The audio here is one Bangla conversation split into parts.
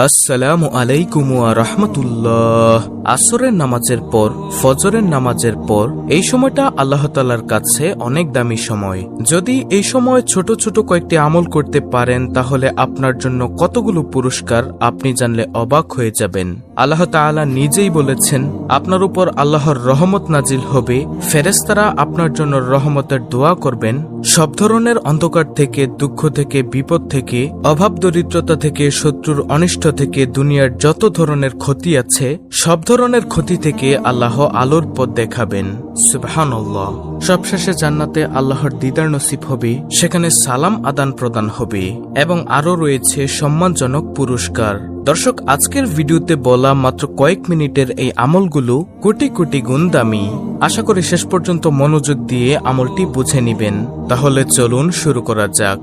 আসসালামু আলাইকুম ওয়া রাহমাতুল্লাহ। আসরের নামাজের পর ফজরের নামাজের পর এই সময়টা আল্লাহ তাআলার কাছে অনেক দামি সময়। যদি এই সময় ছোট ছোট কয়েকটি আমল করতে পারেন তাহলে আপনার জন্য কতগুলো পুরস্কার আপনি জানলে অবাক হয়ে যাবেন। আল্লাহ তাআলা নিজেই বলেছেন, আপনার উপর আল্লাহর রহমত নাজিল হবে, ফেরেশতারা আপনার জন্য রহমতের দোয়া করবেন, সব ধরনের অন্ধকার থেকে, দুঃখ থেকে, বিপদ থেকে, অভাব দরিদ্রতা থেকে, শত্রুর অনিষ্ট থেকে, দুনিয়ার যত ধরনের ক্ষতি আছে সব ধরনের ক্ষতি থেকে আল্লাহ আলোর পথ দেখাবেন। সুবহানাল্লাহ। সবশেষে জান্নাতে আল্লাহর দিদার নসিব হবে, সেখানে সালাম আদান প্রদান হবে এবং আরও রয়েছে সম্মানজনক পুরস্কার। দর্শক, আজকের ভিডিওতে বলা মাত্র কয়েক মিনিটের এই আমলগুলো কোটি কোটি গুণ দামি। আশা করি শেষ পর্যন্ত মনোযোগ দিয়ে আমলটি বুঝে নিবেন। তাহলে চলুন শুরু করা যাক।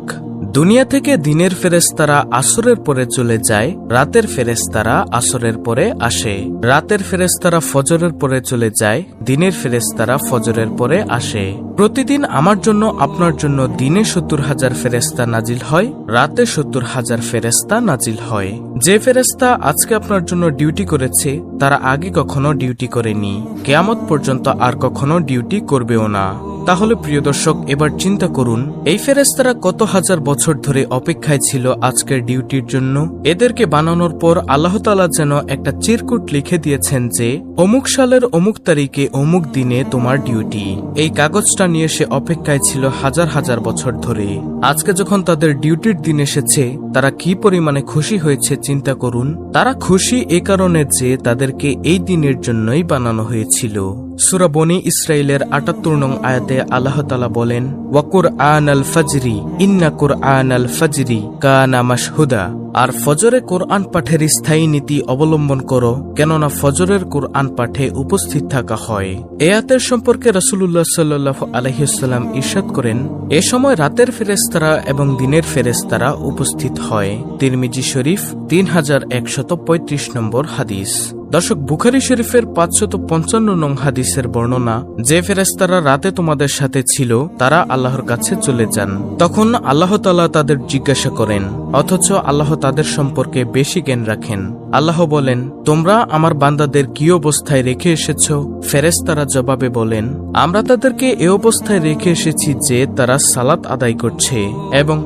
দুনিয়া থেকে দিনের ফেরেশতারা আসরের পরে চলে যায়, রাতের ফেরেশতারা আসরের পরে আসে। রাতের ফেরেশতারা ফজরের পরে চলে যায়, দিনের ফেরেশতারা ফজরের পরে আসে। প্রতিদিন আমার জন্য আপনার জন্য দিনে ৭০,০০০ ফেরেশতা নাজিল হয়, রাতে ৭০,০০০ ফেরেশতা নাজিল হয়। যে ফেরেশতা আজকে আপনার জন্য ডিউটি করেছে তারা আগে কখনো ডিউটি করেনি, কিয়ামত পর্যন্ত আর কখনো ডিউটি করবেও না। তাহলে প্রিয় দর্শক, এবার চিন্তা করুন এই ফেরেশতারা কত হাজার বছর ধরে অপেক্ষায় ছিল আজকের ডিউটির জন্য। এদেরকে বানানোর পর আল্লাহ তাআলা যেন একটা চিরকুট লিখে দিয়েছেন যে অমুক সালের অমুক তারিখে অমুক দিনে তোমার ডিউটি। এই কাগজটা নিয়ে সে অপেক্ষায় ছিল হাজার হাজার বছর ধরে। আজকে যখন তাদের ডিউটির দিন এসেছে তারা কি পরিমাণে খুশি হয়েছে চিন্তা করুন। তারা খুশি এ কারণে যে তাদেরকে এই দিনের জন্যই বানানো হয়েছিল। সূরা বনী ইসরাইলের ৭৮ নং আয়াতে আল্লাহ তাআলা বলেন, ওয়া কুরআনাল ফাজরি ইন্না কুরআনাল ফাজরি কানা মাশহুদা। আর ফজরে কোরআন পাঠের স্থায়ী নীতি অবলম্বন করো, কেননা ফজরের কোরআন পাঠে উপস্থিত থাকা হয়। এ আয়াতের সম্পর্কে রাসূলুল্লাহ সাল্লাল্লাহু আলাইহি ওয়াসাল্লাম ইরশাদ করেন, এ সময় রাতের ফেরেশতারা এবং দিনের ফেরেশতারা উপস্থিত হয়। তিরমিজি শরীফ ৩১৩৫ নম্বর হাদিস। দর্শক, বুখারী শরীফের ৫৫৫ নং হাদিসের বর্ণনা, যে ফেরেশতারা রাতে তোমাদের সাথে ছিল তারা আল্লাহর কাছে চলে যান। তখন আল্লাহ তাআলা তাদের জিজ্ঞাসা করেন, অথচ আল্লাহ তাদের সম্পর্কে বেশি জ্ঞান রাখেন। আল্লাহ বলেন, তোমরা আমার বান্দাদের কি অবস্থায় রেখে এসেছ? ফেরেশতারা জবাবে বলেন, আমরা তাদেরকে এ অবস্থায় রেখে এসেছি যে তারা সালাত আদায় করছে, এবং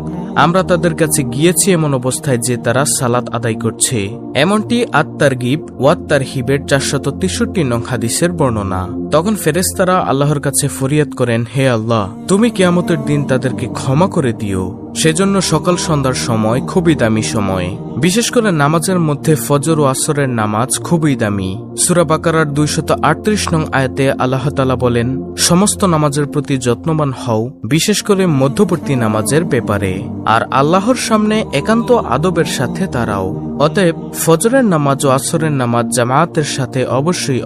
আমরা তাদের কাছে গিয়েছি এমন অবস্থায় যে তারা সালাত আদায় করছে। এমনটি আত-তারগিব ওয়াত তারহিবের ৪৬৩ নং হাদিসের বর্ণনা। তখন ফেরেশতারা আল্লাহর কাছে ফরিয়াদ করেন, হে আল্লাহ, তুমি কিয়ামতের দিন তাদেরকে ক্ষমা করে দিও। সেজন্য সকাল সন্ধ্যার সময় খুবই দামি সময়। বিশেষ করে নামাজের মধ্যে ফজর ও আসরের নামাজ খুবই দামি। সূরা বাকারার ২৩৮ নং আয়াতে আল্লাহ তাআলা বলেন, সমস্ত নামাজের প্রতি যত্নবান হও, বিশেষ করে মধ্যবর্তী নামাজের ব্যাপারে, আর আল্লাহর সামনে একান্ত আদবের সাথে দাঁড়াও। অতএব ফজরের নামাজ ও আসরের নামাজ জামায়াতের সাথে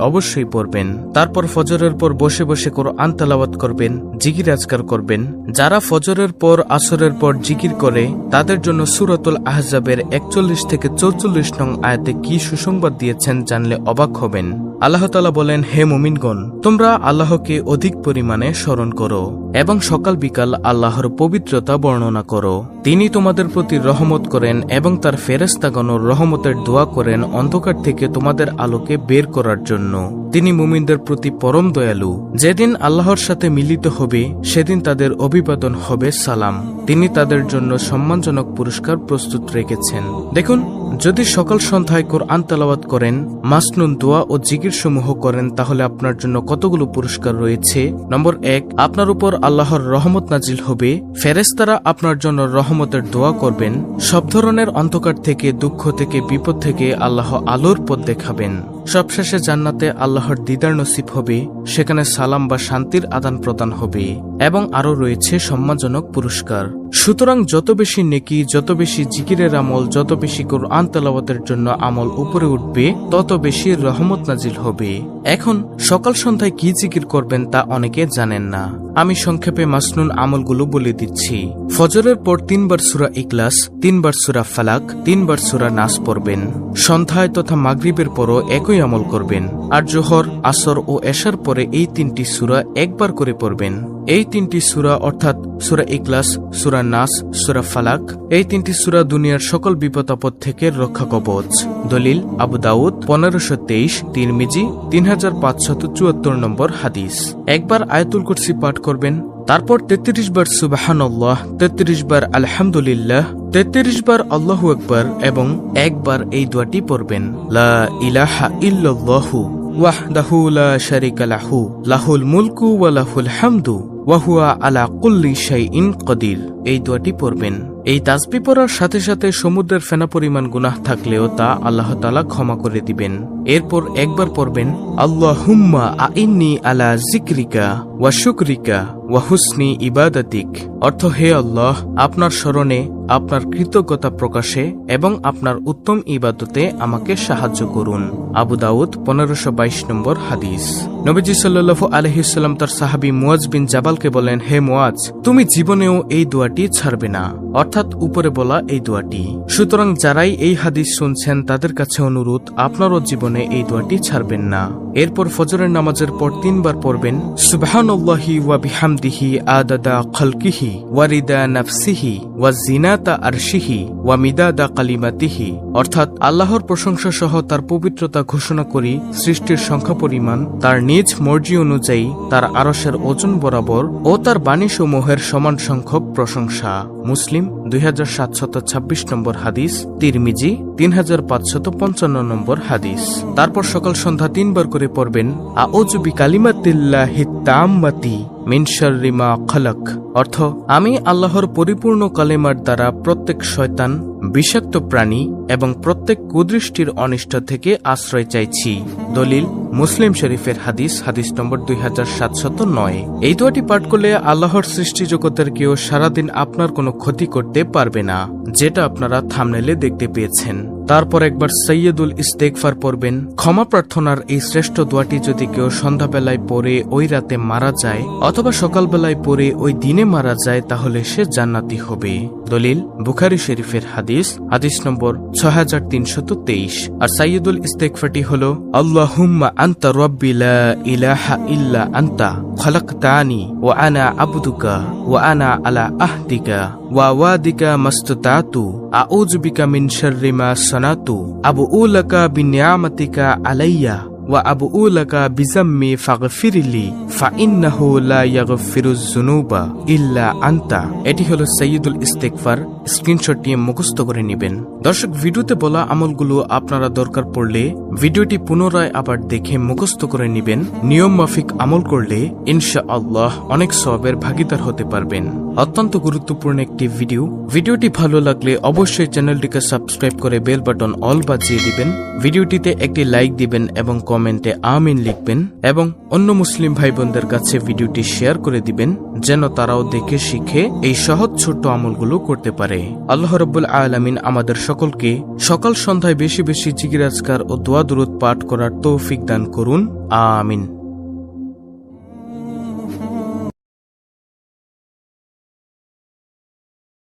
অবশ্যই পড়বেন। তারপর ফজরের পর বসে বসে কোরআন তেলাওয়াত করবেন, জিকির আজকার করবেন। যারা ফজরের পর আসরের পর জিকির করে তাদের জন্য সূরাতুল আহজাবের ৪১ থেকে ৪৪ নং আয়াতে কি সুসংবাদ দিয়েছেন জানলে অবাক হবেন। আল্লাহ তাআলা বলেন, হে মুমিনগণ, তোমরা আল্লাহকে অধিক পরিমাণে স্মরণ করো এবং সকাল বিকাল আল্লাহর পবিত্রতা বর্ণনা করো। তিনি তোমাদের প্রতি রহমত করেন এবং তার ফেরেশতাগণও রহমতের দোয়া করেন অন্ধকার থেকে তোমাদের আলোকে বের করার জন্য। তিনি মুমিনদের প্রতি পরম দয়ালু। যেদিন আল্লাহর সাথে মিলিত হবে সেদিন তাদের অভিবাদন হবে সালাম। তিনি তাদের জন্য সম্মানজনক পুরস্কার প্রস্তুত রেখেছেন। দেখুন, যদি সকাল সন্ধ্যায় কোরআন তেলাওয়াত করেন, মাসনুন দোয়া ও জিকির সমূহ করেন, তাহলে আপনার জন্য কতগুলো পুরস্কার রয়েছে। নম্বর ১, আপনার উপর আল্লাহর রহমত নাজিল হবে, ফেরেশতারা আপনার জন্য রহমতের দোয়া করবেন, সব ধরনের অন্ধকার থেকে, দুঃখ থেকে, বিপদ থেকে আল্লাহ আলোর পথ দেখাবেন। সবশেষে জান্নাতে আল্লাহর দিদার নসিব হবে, সেখানে সালাম বা শান্তির আদান প্রদান হবে এবং আরো রয়েছে সম্মানজনক পুরস্কার। সুতরাং যত বেশি নেকি, যত বেশি জিকিরের আমল, যত বেশি কোরআন তেলাওয়াতের জন্য আমল উপরে উঠবে তত বেশি রহমত নাজিল হবে। এখন সকাল সন্ধ্যায় কি জিকির করবেন তা অনেকে জানেন না। আমি সংক্ষেপে মাসনুন আমলগুলো বলে দিচ্ছি। ফজরের পর ৩ বার সূরা ইখলাস, ৩ বার সূরা ফালাক, ৩ বার সূরা নাস পড়বেন। সন্ধ্যায় তথা মাগরিবের পরও একই আমল করবেন। আর জোহর, আসর ও এশার পরে এই ৩টি সূরা একবার করে পড়বেন। এই ৩টি সূরা অর্থাৎ সূরা ইখলাস, সূরা নাস, সূরা ফালাক, এই ৩টি সূরা দুনিয়ার সকল বিপদ আপদ থেকে মুনাফিকের রক্ষা কবচ। দলিল আবু দাউদ 1523, তিরমিজি 3574 নম্বর হাদিস। একবার আয়াতুল কুরসি পাঠ করবেন, তারপর 33 বার সুবহানাল্লাহ, 33 বার আলহামদুলিল্লাহ, 33 বার আল্লাহু আকবার এবং একবার এই দোয়াটি পড়বেন, লা ইলাহা ইল্লাল্লাহু ওয়াহদাহু লা শারীকা লাহু লাহুল মুলকু ওয়া লাহুল হামদু ওয়া হুয়া আলা কুল্লি শাইইন কাদির। এই দোয়াটি পড়বেন। এই তাসবিহ পড়ার সাথে সাথে সমুদ্রের ফেনা পরিমাণ গুনাহ থাকলেও তা আল্লাহ তাআলা ক্ষমা করে দিবেন। এরপর একবার পড়বেন, আল্লাহুম্মা আইন্নি আলা যিকরিকা ওয়া শুকরিকা ওয়া হুসনি ইবাদাতিক। অর্থ, হে আল্লাহ, আপনার স্মরণে, আপনার কৃতজ্ঞতা প্রকাশে এবং আপনার উত্তম ইবাদতে আমাকে সাহায্য করুন। আবু দাউদ 1522 নম্বর হাদিস। নবীজি সাল্লাল্লাহু আলাইহি ওয়াসাল্লাম তার সাহাবী মুয়াজ বিন জাবালকে বলেন, হে মুয়াজ, তুমি জীবনেও এই দোয়াটি ছাড়বে না, অর্থাৎ উপরে বলা এই দোয়াটি। সুতরাং যারাই এই হাদিস শুনছেন তাদের কাছে অনুরোধ, আপনারও জীবনে এই দোয়াটি ছাড়বেন না। এরপর ফজরের নামাজের পর 3 বার পড়বেন, সুবহানাল্লাহি ওয়া বিহামদিহি আদাদা খালকিহি ওয়া রিদা নাফসিহি ওয়া জিনাতা আরশিহি ওয়া মিদাদা কালিমাতিহি। অর্থাৎ আল্লাহর প্রশংসা সহ তার পবিত্রতা ঘোষণা করি, সৃষ্টির সংখ্যা পরিমাণ, তার নিজ মর্জি অনুযায়ী তার আরশের ওজন বরাবর ও তার বাণীসমূহের সমান সংখ্যক প্রশংসা। মুসলিম 2726 নম্বর হাদিস, তিরমিজি 3555 নম্বর হাদিস। তারপর সকাল সন্ধ্যা 3 বার করে পড়বেন, আউযু বিকালিমাতিল্লাহিত তাম্মাতি মিন শাররি মা খালাক। অর্থ, আমি আল্লাহর পরিপূর্ণ কালেমার দ্বারা প্রত্যেক শয়তান, বিষাক্ত প্রাণী এবং প্রত্যেক কুদৃষ্টির অনিষ্ট থেকে আশ্রয় চাইছি। দলিল মুসলিম শরীফের হাদিস, হাদিস নম্বর 2709। এই দোয়াটি পাঠ করলে আল্লাহর সৃষ্টি জগতের কেউ সারাদিন আপনার কোনো ক্ষতি করতে পারবে না, যেটা আপনারা থাম্বনেলে দেখতে পেয়েছেন। তারপর একবার সৈয়দুল ইস্তেগফার পড়বেন। ক্ষমা প্রার্থনার এই শ্রেষ্ঠ দোয়াটি যদি কেউ সন্ধ্যাবেলায় পড়ে ওই রাতে মারা যায় অথবা সকালবেলায় পড়ে ওই দিনে মারা যায়, তাহলে সে জান্নাতি হবে। দলিল বুখারী শরীফের হাদিস, হাদিস নম্বর 6323। আর সৈয়দুল ইস্তেগফারটি হল, আল্লাহুম্মা আনতা রাব্বি লা ইলাহা ইল্লা আনতা খালাকতানি ওয়া আনা আবদুকা ওয়া আনা আলা আহদিকা ওয়া ওয়াদিকা মাস্তাতাতু আউযু বিকা মিন শাররি মা সানাতু আবুউ লাকা বিনিআমাতিকা আলাইয়া ওয়া আবুউ লাকা বিযাম্মি ফাগফিরলি ফাইন্নাহু লা ইয়াগফিরুয যুনুবা ইল্লা আনতা। এটি হলো সৈয়দুল ইস্তেগফার। স্ক্রিনশট নিয়ে মুখস্থ করে নেবেন। দর্শক, ভিডিওতে বলা আমলগুলো আপনারা দরকার পড়লে ভিডিওটি পুনরায় আবার দেখে মুখস্থ করে নেবেন। নিয়ম মাফিক আমল করলে ইনশাআল্লাহ অনেক সওয়াবের ভাগীদার হতে পারবেন। অত্যন্ত গুরুত্বপূর্ণ একটি ভিডিওটি ভালো লাগলে অবশ্যই চ্যানেলটিকে সাবস্ক্রাইব করে বেল বাটন অল বাজিয়ে দিবেন। ভিডিওটিতে একটি লাইক দিবেন এবং কমেন্টে আমিন লিখবেন এবং অন্য মুসলিম ভাই বোনদের কাছে ভিডিওটি শেয়ার করে দিবেন, যেন তারাও দেখে শিখে এই সহজ ছোট্ট আমলগুলো করতে পারে। আল্লাহ রাব্বুল আলামিন আমাদের সকলকে সকাল সন্ধ্যায় বেশি বেশি জিকির আজকার ও দোয়া দুরূদ পাঠ করার তৌফিক দান করুন। আমিন।